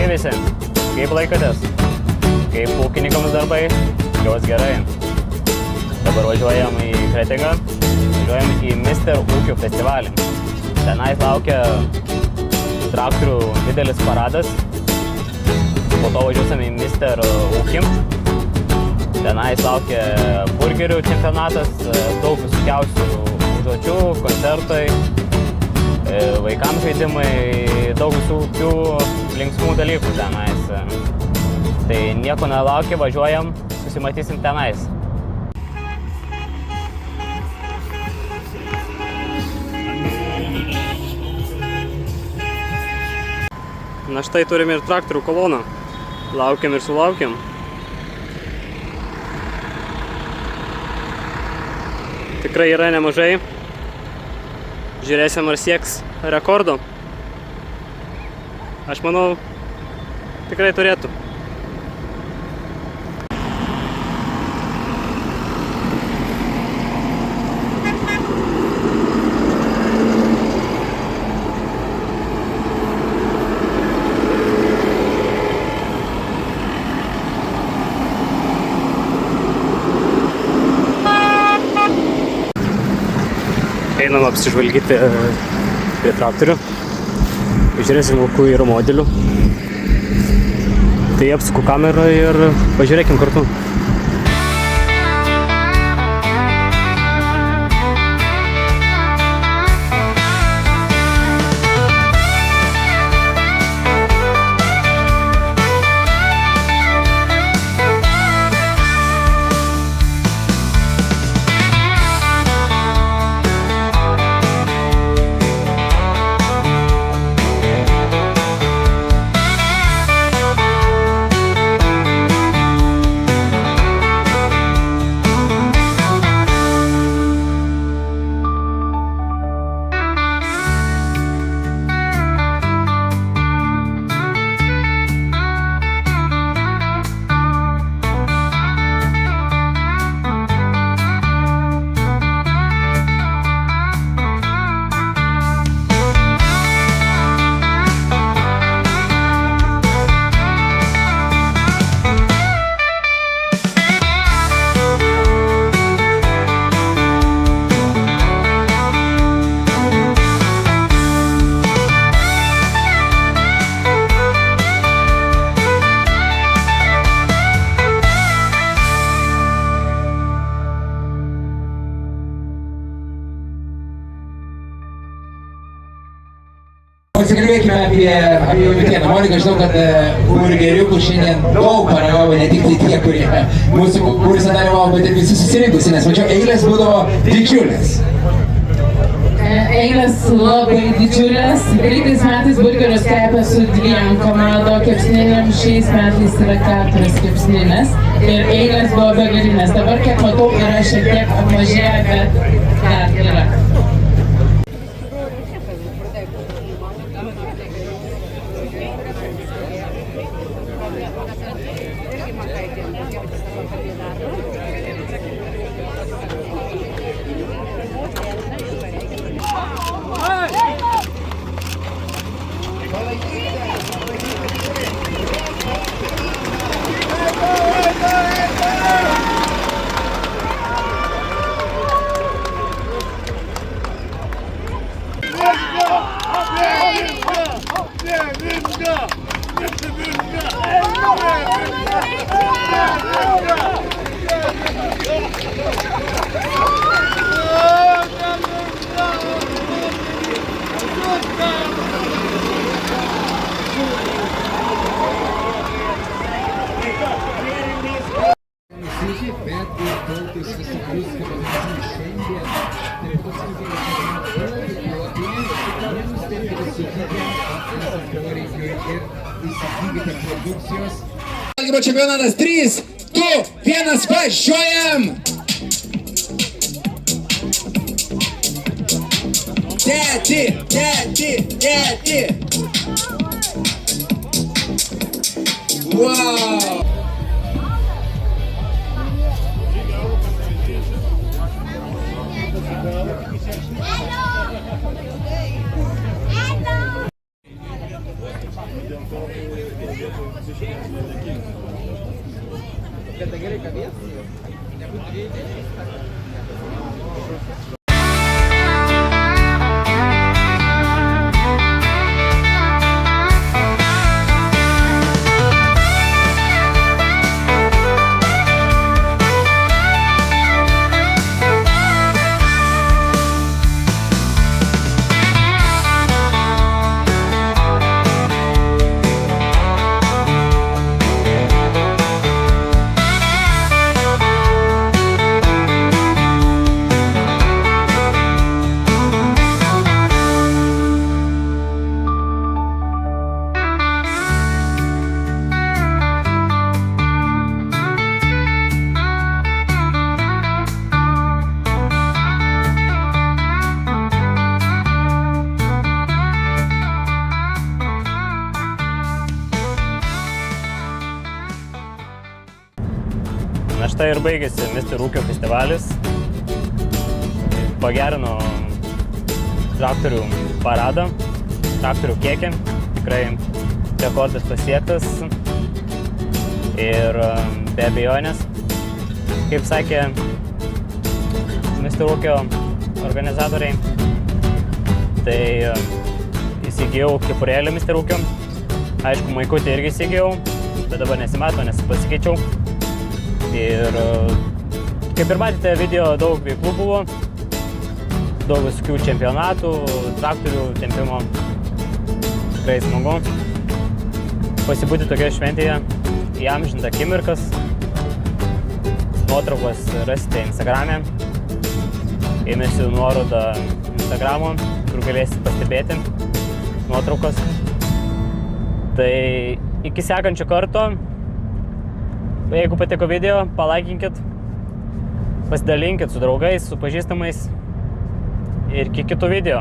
visi, kaip laikotės? Kaip ūkininkams darbai? Jos gerai. Dabar važiuojam į Kretingą, važiuojam į Mister ūkių festivalį. Tenais laukia traktorių didelis paradas. Po to važiuosim į Mister ūkį. Tenais laukia burgerių čempionatas, daug visokiausių užduočių, koncertai, vaikams žaidimai, daug visokių linksmų dalykų tenais. Tai nieko nelaukia, važiuojam, susimatysim tenais. Na štai turim ir traktorių koloną. Laukiam ir sulaukiam. Tikrai yra nemažai. Žiūrėsim, ar sieks rekordo. Aš manau, tikrai turėtų. Einam apsižvalgyti prie traktorių. Žiūrėsim, kokių yra modelių. Tai apsuku kamerą ir pažiūrėkim kartu. Pasikalbėkime apie jaunutieną. Monika, žinau, kad burgeriukų šiandien daug paragavo, ne tik tai tie, kurie mūsų kursą dalyvavo, bet ir visi susirinkusi, nes mačiau, eilės būdavo didžiulės. Eilės labai didžiulės. Greitais metais burgerius kepė su 2 komando kepsninėm, šiais metais yra 4 kepsninės ir eilės buvo begalinės. Dabar, kiek matau, yra šiek tiek apmažėję, bet dar yra. Žalgirio čempionatas 3, 2, 1, važiuojam! Tėti! Wow! Na štai ir baigėsi Mister Ūkio festivalis. Pagerino traktorių paradą, traktorių kiekį. Tikrai rekordas pasiektas. Ir be abejonės, kaip sakė Mister Ūkio organizatoriai, tai įsigijau kepurėlę Mister Ūkio. Aišku, maikutį irgi įsigijau, bet dabar nesimato, nes pasikeičiau. Ir kaip ir matėte, video daug veiklų buvo, daug visokių čempionatų, traktorių tempimo. Tikrai smagu pasibūti tokioje šventėje, įamžinti akimirkas. Nuotraukos rasite Instagrame, įmesiu nuorodą Instagramo, kur galėsite pastebėti nuotraukos. Tai iki sekančio karto. Jeigu patiko video, palaikinkit, pasidalinkit su draugais, su pažįstamais ir iki kitų video.